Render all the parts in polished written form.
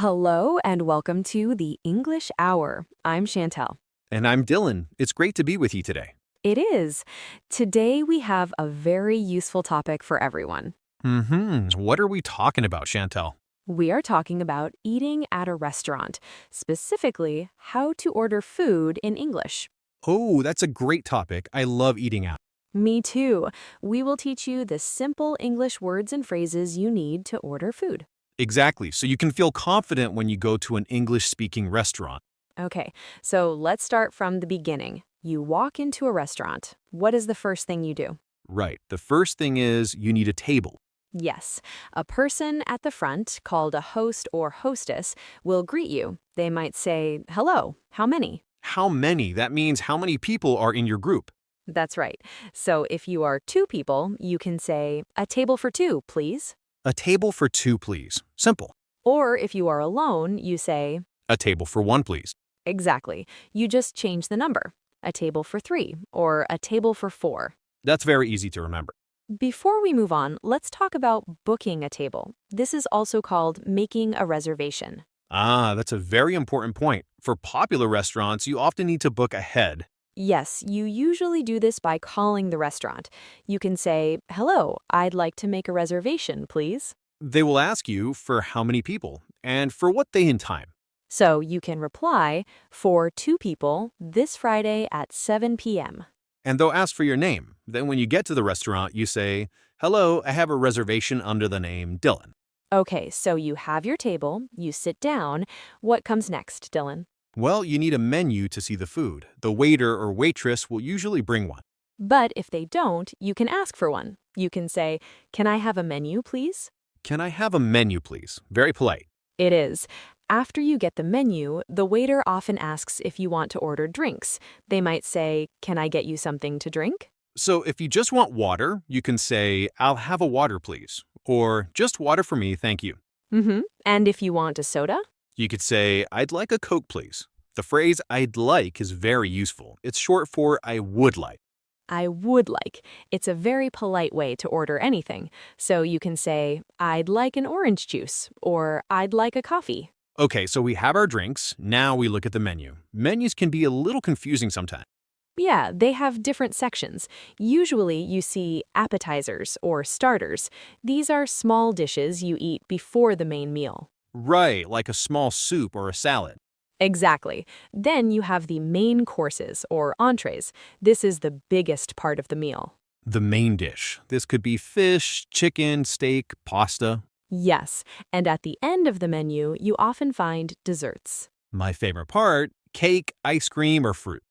Hello and welcome to the English Hour. I'm Chantel. And I'm Dylan. It's great to be with you today. It is. Today we have a very useful topic for everyone. What are we talking about, Chantel? We are talking about eating at a restaurant, specifically how to order food in English. Oh, that's a great topic. I love eating out. Me too. We will teach you the simple English words and phrases you need to order food. Exactly, so you can feel confident when you go to an English-speaking restaurant. Okay, so let's start from the beginning. You walk into a restaurant. What is the first thing you do? Right, the first thing is you need a table. Yes, a person at the front, called a host or hostess, will greet you. They might say, "Hello, how many?" How many? That means how many people are in your group. That's right. So if you are two people, you can say, "A table for two, please." A table for two, please. Simple. Or if you are alone, you say, A table for one, please. exactly. You just change the number. A table for three, or a table for four. That's very easy to remember. Before we move on, let's talk about booking a table. This is also called making a reservation. That's a very important point. For popular restaurants, you often need to book ahead. Yes, you usually do this by calling the restaurant. You can say, "Hello, I'd like to make a reservation, please." They will ask you for how many people and for what day and time. So you can reply, "For two people, this Friday at 7 p.m." And they'll ask for your name. Then when you get to the restaurant, you say, "Hello, I have a reservation under the name Dylan." Okay, so you have your table, you sit down. What comes next, Dylan? Well, you need a menu to see the food. The waiter or waitress will usually bring one. But if they don't, you can ask for one. You can say, "Can I have a menu, please?" Can I have a menu, please? Very polite. It is. After you get the menu, the waiter often asks if you want to order drinks. They might say, "Can I get you something to drink?" So if you just want water, you can say, "I'll have a water, please." Or just water for me, thank you. And if you want a soda? You could say, "I'd like a Coke, please." The phrase "I'd like" is very useful. It's short for "I would like." I would like. It's a very polite way to order anything. So you can say, "I'd like an orange juice," or "I'd like a coffee." Okay, so we have our drinks. Now we look at the menu. Menus can be a little confusing sometimes. Yeah, they have different sections. Usually you see appetizers or starters. These are small dishes you eat before the main meal. Right, like a small soup or a salad. Exactly. Then you have the main courses or entrees. This is the biggest part of the meal. The main dish. This could be fish, chicken, steak, pasta. Yes, and at the end of the menu, you often find desserts. My favorite part, cake, ice cream, or fruit.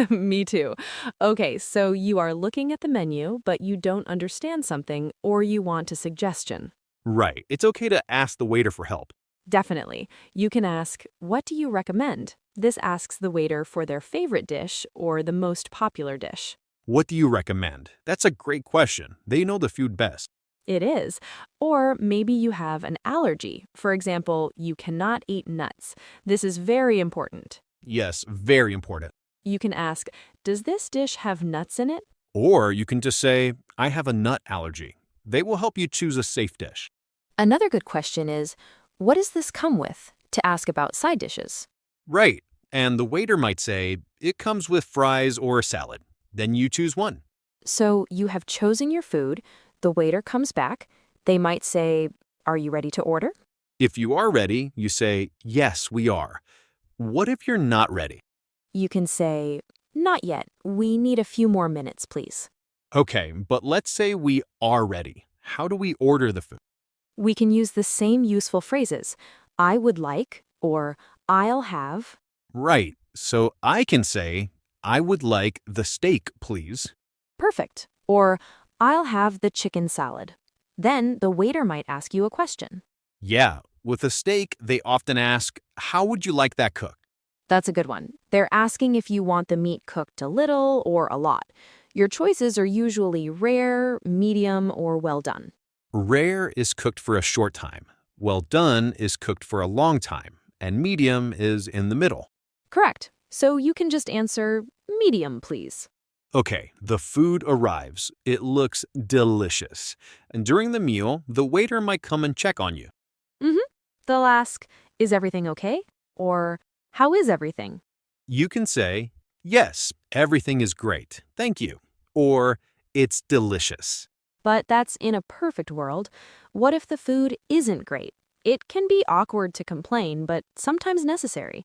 Me too. Okay, so you are looking at the menu, but you don't understand something or you want a suggestion. Right, it's okay to ask the waiter for help. Definitely. You can ask, "What do you recommend?" This asks the waiter for their favorite dish or the most popular dish. What do you recommend? That's a great question. They know the food best. It is. Or maybe you have an allergy. For example, you cannot eat nuts. This is very important. Yes, very important. You can ask, "Does this dish have nuts in it?" Or you can just say, "I have a nut allergy." They will help you choose a safe dish. Another good question is, "What does this come with?" to ask about side dishes. Right, and the waiter might say, "It comes with fries or a salad." Then you choose one. So you have chosen your food. The waiter comes back. They might say, "Are you ready to order?" If you are ready, you say, "Yes, we are." What if you're not ready? You can say, "Not yet. We need a few more minutes, please." Okay, but let's say we are ready. How do we order the food? We can use the same useful phrases. "I would like," or "I'll have." Right, so I can say, "I would like the steak, please." Perfect. Or "I'll have the chicken salad." Then the waiter might ask you a question. Yeah, with a steak, they often ask, "How would you like that cooked?" That's a good one. They're asking if you want the meat cooked a little or a lot. Your choices are usually rare, medium, or well done. Rare is cooked for a short time. Well done is cooked for a long time. And medium is in the middle. Correct. So you can just answer, "Medium, please." Okay, the food arrives. It looks delicious. And during the meal, the waiter might come and check on you. They'll ask, Is everything okay? Or how is everything? You can say, yes, everything is great, thank you. Or, it's delicious. But that's in a perfect world. What if the food isn't great? It can be awkward to complain, but sometimes necessary.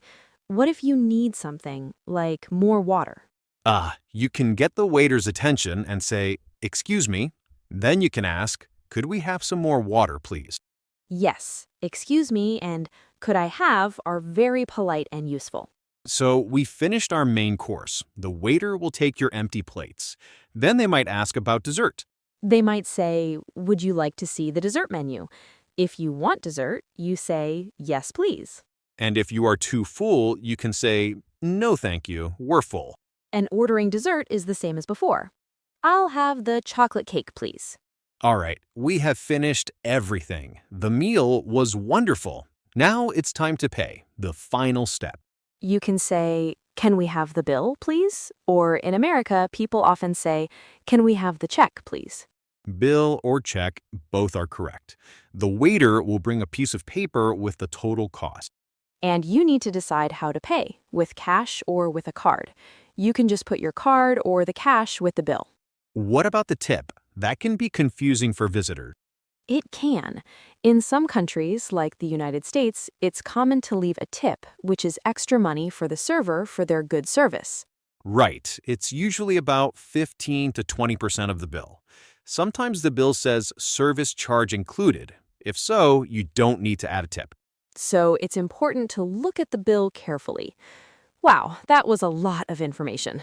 What if you need something, like more water? You can get the waiter's attention and say, excuse me. Then you can ask, could we have some more water, please? Yes, excuse me, and could I have are very polite and useful. So we finished our main course. The waiter will take your empty plates. Then they might ask about dessert. They might say, would you like to see the dessert menu? If you want dessert, you say, yes, please. And if you are too full, you can say, no thank you, we're full. And ordering dessert is the same as before. I'll have the chocolate cake, please. All right, we have finished everything. The meal was wonderful. Now it's time to pay, the final step. You can say, can we have the bill, please? Or in America, people often say, can we have the check, please? Bill or check, both are correct. The waiter will bring a piece of paper with the total cost. And you need to decide how to pay, with cash or with a card. You can just put your card or the cash with the bill. What about the tip? That can be confusing for visitors. It can. In some countries, like the United States, it's common to leave a tip, which is extra money for the server for their good service. Right, it's usually about 15 to 20% of the bill. Sometimes the bill says service charge included. If so, you don't need to add a tip. So it's important to look at the bill carefully. Wow, that was a lot of information.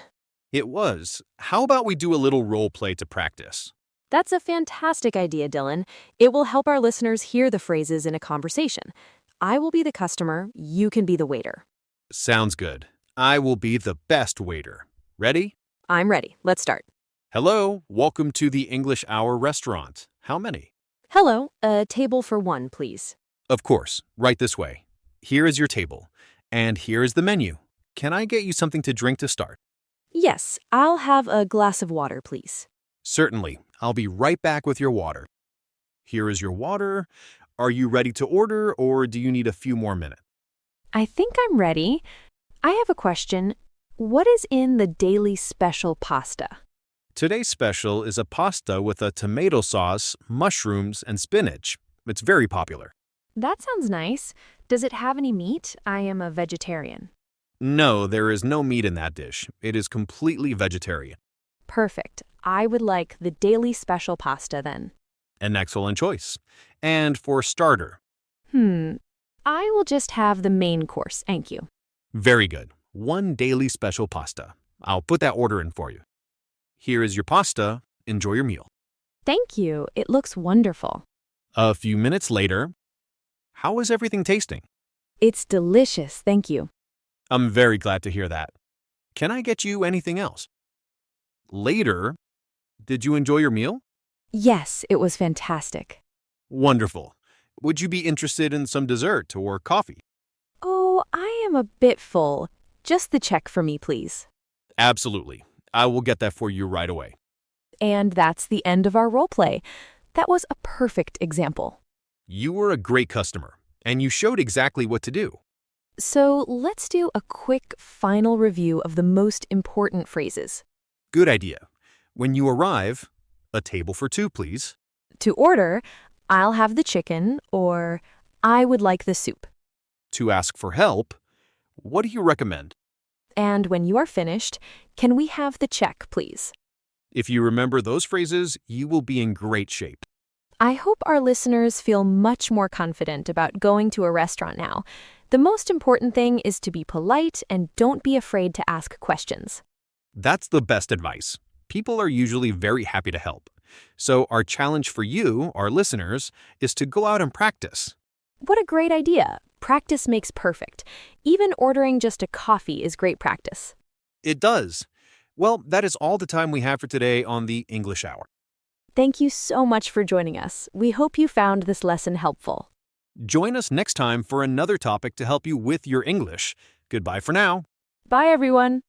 It was. How about we do a little role play to practice? That's a fantastic idea, Dylan. It will help our listeners hear the phrases in a conversation. I will be the customer, you can be the waiter. Sounds good. I will be the best waiter. Ready? I'm ready. Let's start. Hello, welcome to the English Hour restaurant. How many? Hello, a table for one, please. Of course, right this way. Here is your table. And here is the menu. Can I get you something to drink to start? Yes, I'll have a glass of water, please. Certainly. I'll be right back with your water. Here is your water. Are you ready to order, or do you need a few more minutes? I think I'm ready. I have a question. What is in the daily special pasta? Today's special is a pasta with a tomato sauce, mushrooms, and spinach. It's very popular. That sounds nice. Does it have any meat? I am a vegetarian. No, there is no meat in that dish. It is completely vegetarian. Perfect. I would like the daily special pasta then. An excellent choice. And for starter? I will just have the main course, thank you. Very good. One daily special pasta. I'll put that order in for you. Here is your pasta. Enjoy your meal. Thank you. It looks wonderful. A few minutes later, how is everything tasting? It's delicious, thank you. I'm very glad to hear that. Can I get you anything else? Later, did you enjoy your meal? Yes, it was fantastic. Wonderful. Would you be interested in some dessert or coffee? Oh, I am a bit full. Just the check for me, please. Absolutely. I will get that for you right away. And that's the end of our role play. That was a perfect example. You were a great customer, and you showed exactly what to do. So let's do a quick final review of the most important phrases. Good idea. When you arrive, a table for two, please. To order, I'll have the chicken, or I would like the soup. To ask for help, what do you recommend? And when you are finished, can we have the check, please? If you remember those phrases, you will be in great shape. I hope our listeners feel much more confident about going to a restaurant now. The most important thing is to be polite and don't be afraid to ask questions. That's the best advice. People are usually very happy to help. So our challenge for you, our listeners, is to go out and practice. What a great idea. Practice makes perfect. Even ordering just a coffee is great practice. It does. Well, that is all the time we have for today on the English Hour. Thank you so much for joining us. We hope you found this lesson helpful. Join us next time for another topic to help you with your English. Goodbye for now. Bye, everyone.